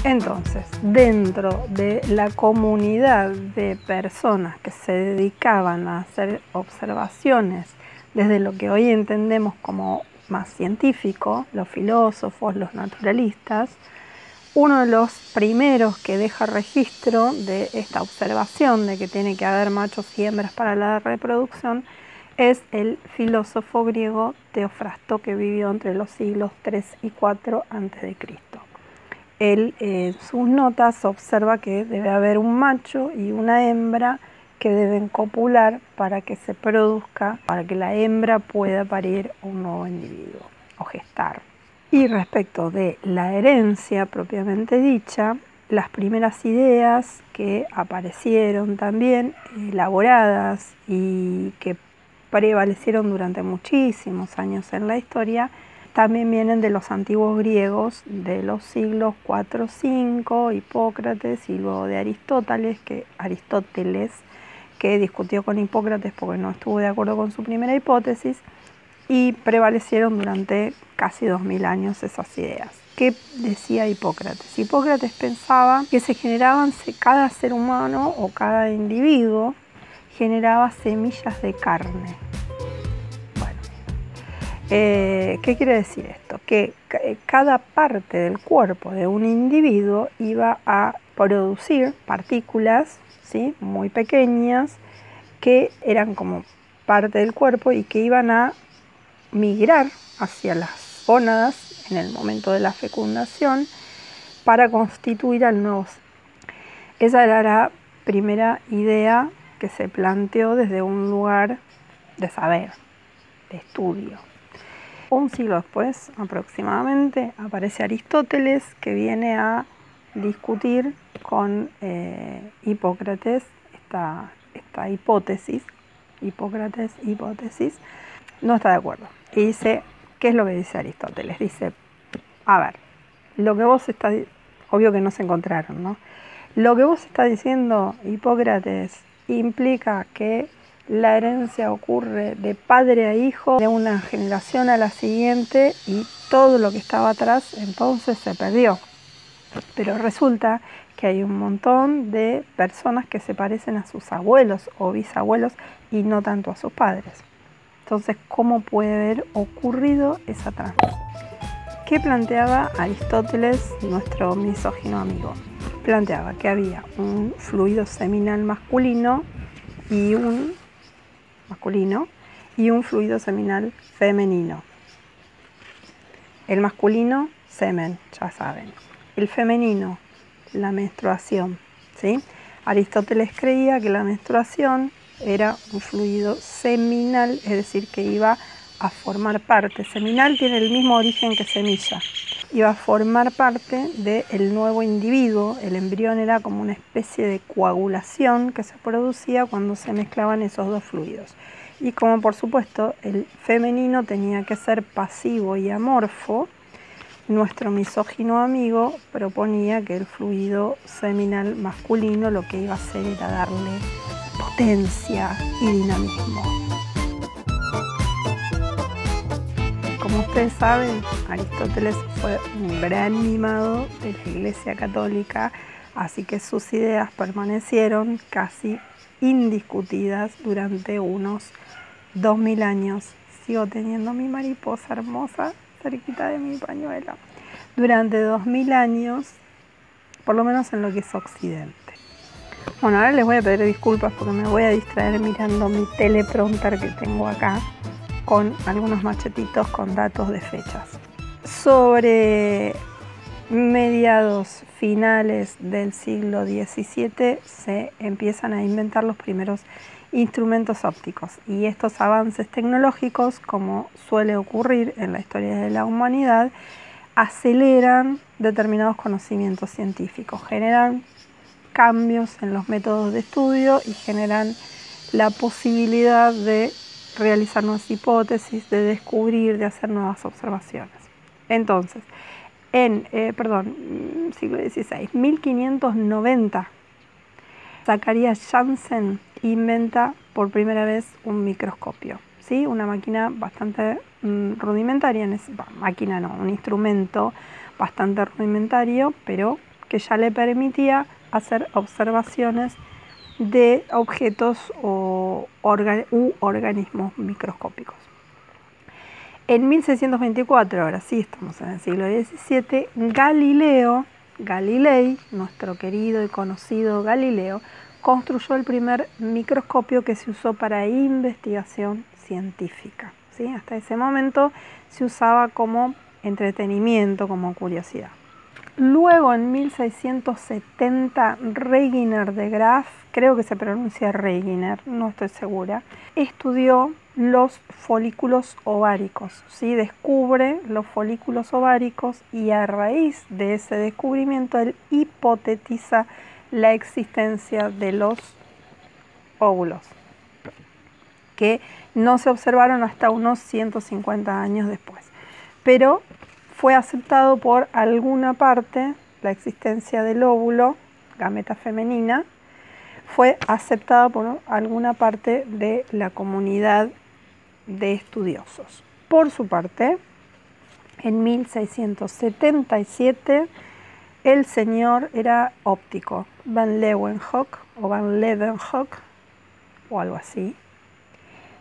Entonces, dentro de la comunidad de personas que se dedicaban a hacer observaciones desde lo que hoy entendemos como más científico, los filósofos, los naturalistas, uno de los primeros que deja registro de esta observación de que tiene que haber machos y hembras para la reproducción es el filósofo griego Teofrasto, que vivió entre los siglos 3 y 4 a.C. Él en sus notas observa que debe haber un macho y una hembra que deben copular para que se produzca, para que la hembra pueda parir un nuevo individuo o gestar. Y respecto de la herencia propiamente dicha, las primeras ideas que aparecieron también, elaboradas y que prevalecieron durante muchísimos años en la historia, también vienen de los antiguos griegos de los siglos 4-5, Hipócrates, y luego de Aristóteles, que discutió con Hipócrates porque no estuvo de acuerdo con su primera hipótesis, y prevalecieron durante casi 2000 años esas ideas. ¿Qué decía Hipócrates? Hipócrates pensaba que se generaban, cada ser humano o cada individuo generaba semillas de carne. ¿Qué quiere decir esto? Que cada parte del cuerpo de un individuo iba a producir partículas, ¿sí?, muy pequeñas, que eran como parte del cuerpo y que iban a migrar hacia las gónadas en el momento de la fecundación para constituir al nuevo ser. Esa era la primera idea que se planteó desde un lugar de saber, de estudio. Un siglo después, aproximadamente, aparece Aristóteles, que viene a discutir con Hipócrates esta hipótesis. Hipócrates, hipótesis, no está de acuerdo. Y dice, ¿qué es lo que dice Aristóteles? Dice, a ver, lo que vos estás, obvio que no se encontraron, ¿no? Lo que vos estás diciendo, Hipócrates, implica que la herencia ocurre de padre a hijo, de una generación a la siguiente, y todo lo que estaba atrás entonces se perdió. Pero resulta que hay un montón de personas que se parecen a sus abuelos o bisabuelos y no tanto a sus padres. Entonces, ¿cómo puede haber ocurrido esa transmisión? ¿Qué planteaba Aristóteles, nuestro misógino amigo? Planteaba que había un fluido seminal masculino y un fluido seminal femenino. El masculino, semen, ya saben. El femenino, la menstruación, ¿sí? Aristóteles creía que la menstruación era un fluido seminal, es decir, que iba a formar parte. Seminal tiene el mismo origen que semilla. Iba a formar parte del nuevo individuo. El embrión era como una especie de coagulación que se producía cuando se mezclaban esos dos fluidos. Y como por supuesto el femenino tenía que ser pasivo y amorfo, nuestro misógino amigo proponía que el fluido seminal masculino lo que iba a hacer era darle potencia y dinamismo. Como ustedes saben, Aristóteles fue un gran mimado de la Iglesia Católica, así que sus ideas permanecieron casi indiscutidas durante unos 2000 años. Sigo teniendo mi mariposa hermosa cerquita de mi pañuelo. Durante 2000 años, por lo menos en lo que es Occidente. Bueno, ahora les voy a pedir disculpas porque me voy a distraer mirando mi teleprompter que tengo acá con algunos machetitos con datos de fechas. Sobre mediados finales del siglo XVII se empiezan a inventar los primeros instrumentos ópticos, y estos avances tecnológicos, como suele ocurrir en la historia de la humanidad, aceleran determinados conocimientos científicos, generan cambios en los métodos de estudio y generan la posibilidad de realizar nuevas hipótesis, de descubrir, de hacer nuevas observaciones. Entonces, en siglo XVI, 1590, Zacharias Janssen inventa por primera vez un microscopio, ¿sí? Una máquina bastante rudimentaria, un instrumento bastante rudimentario, pero que ya le permitía hacer observaciones de objetos u organismos microscópicos. En 1624, ahora sí estamos en el siglo XVII, Galilei, nuestro querido y conocido Galileo, construyó el primer microscopio que se usó para investigación científica, ¿sí? Hasta ese momento se usaba como entretenimiento, como curiosidad. Luego, en 1670, Reginer de Graaf, creo que se pronuncia Reginer, no estoy segura, estudió los folículos ováricos, ¿sí? Descubre los folículos ováricos y a raíz de ese descubrimiento él hipotetiza la existencia de los óvulos, que no se observaron hasta unos 150 años después. Pero fue aceptado por alguna parte, la existencia del óvulo, gameta femenina, fue aceptada por alguna parte de la comunidad de estudiosos. Por su parte, en 1677, el señor era óptico, Van Leeuwenhoek o Van Leeuwenhoek o algo así,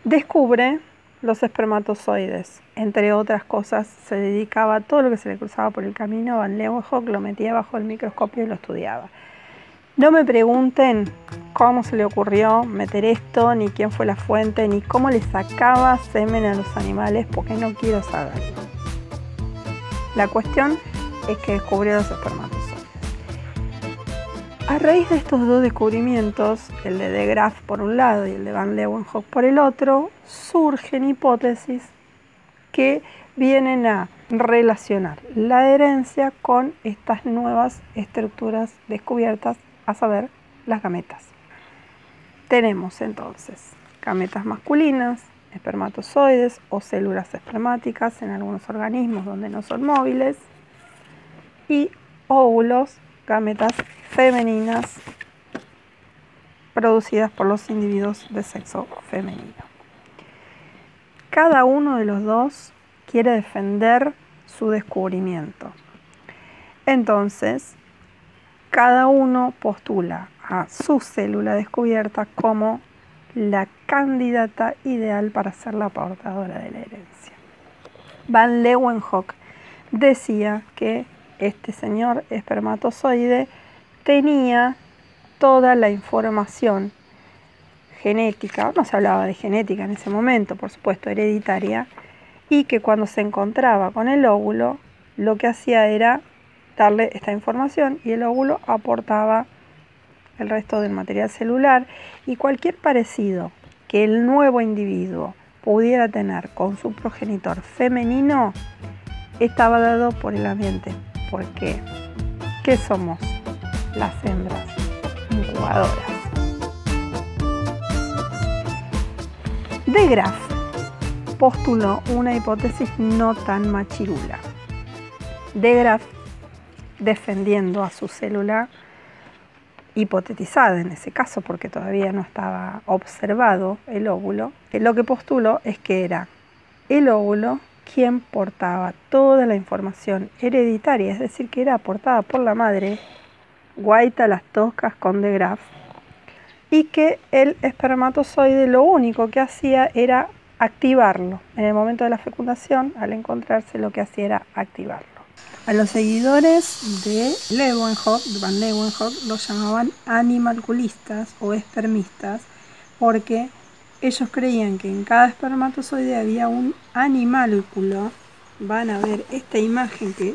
descubre los espermatozoides. Entre otras cosas, se dedicaba a todo lo que se le cruzaba por el camino. Van Leeuwenhoek lo metía bajo el microscopio y lo estudiaba. No me pregunten cómo se le ocurrió meter esto, ni quién fue la fuente, ni cómo le sacaba semen a los animales, porque no quiero saberlo. La cuestión es que descubrió los espermatozoides. A raíz de estos dos descubrimientos, el de Graaf por un lado y el de Van Leeuwenhoek por el otro, surgen hipótesis que vienen a relacionar la herencia con estas nuevas estructuras descubiertas, a saber, las gametas. Tenemos entonces gametas masculinas, espermatozoides o células espermáticas en algunos organismos donde no son móviles, y óvulos, gametas femeninas producidas por los individuos de sexo femenino. Cada uno de los dos quiere defender su descubrimiento. Entonces, cada uno postula a su célula descubierta como la candidata ideal para ser la portadora de la herencia. Van Leeuwenhoek decía que este señor espermatozoide tenía toda la información genética, no se hablaba de genética en ese momento, por supuesto hereditaria, y que cuando se encontraba con el óvulo, lo que hacía era darle esta información y el óvulo aportaba el resto del material celular, y cualquier parecido que el nuevo individuo pudiera tener con su progenitor femenino estaba dado por el ambiente. ¿Por qué? ¿Qué somos? Las hembras incubadoras. De Graaf postuló una hipótesis no tan machirula. De Graaf, defendiendo a su célula hipotetizada en ese caso, porque todavía no estaba observado el óvulo, lo que postuló es que era el óvulo quien portaba toda la información hereditaria, es decir, que era aportada por la madre, guaita las toscas con De Graaf, y que el espermatozoide lo único que hacía era activarlo. En el momento de la fecundación, al encontrarse, lo que hacía era activarlo. A los seguidores de Van Leeuwenhoek los llamaban animalculistas o espermistas, porque ellos creían que en cada espermatozoide había un animálculo. Van a ver esta imagen que,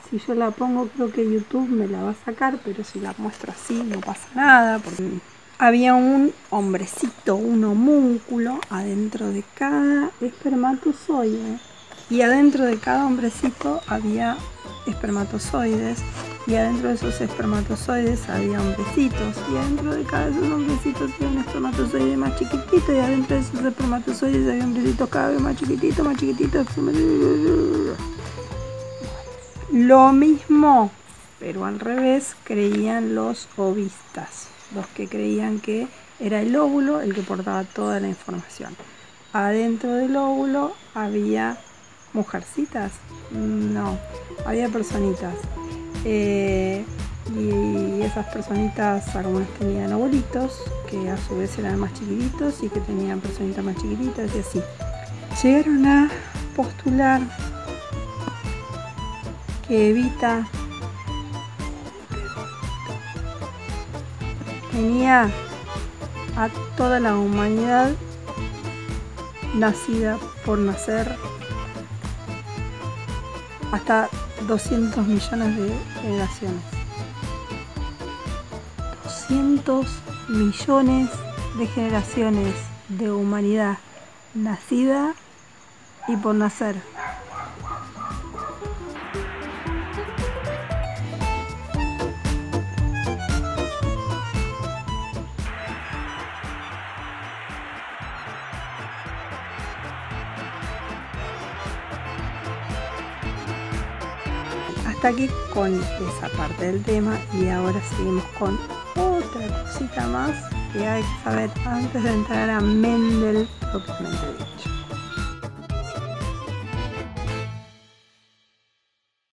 si yo la pongo, creo que YouTube me la va a sacar, pero si la muestro así no pasa nada, porque había un hombrecito, un homúnculo adentro de cada espermatozoide, y adentro de cada hombrecito había espermatozoides, y adentro de esos espermatozoides había hombrecitos, y adentro de cada de esos hombrecitos había un espermatozoide más chiquitito, y adentro de esos espermatozoides había hombrecitos cada vez más chiquititos, más chiquititos. Lo mismo, pero al revés, creían los ovistas, los que creían que era el óvulo el que portaba toda la información. Adentro del óvulo había mujercitas, no, había personitas, esas personitas, algunas tenían abuelitos, que a su vez eran más chiquititos y que tenían personitas más chiquititas y así. Llegaron a postular que Evita tenía a toda la humanidad nacida por nacer, hasta 200 millones de generaciones. 200 millones de generaciones de humanidad nacida y por nacer. Hasta aquí con esa parte del tema, y ahora seguimos con otra cosita más que hay que saber antes de entrar a Mendel propiamente dicho.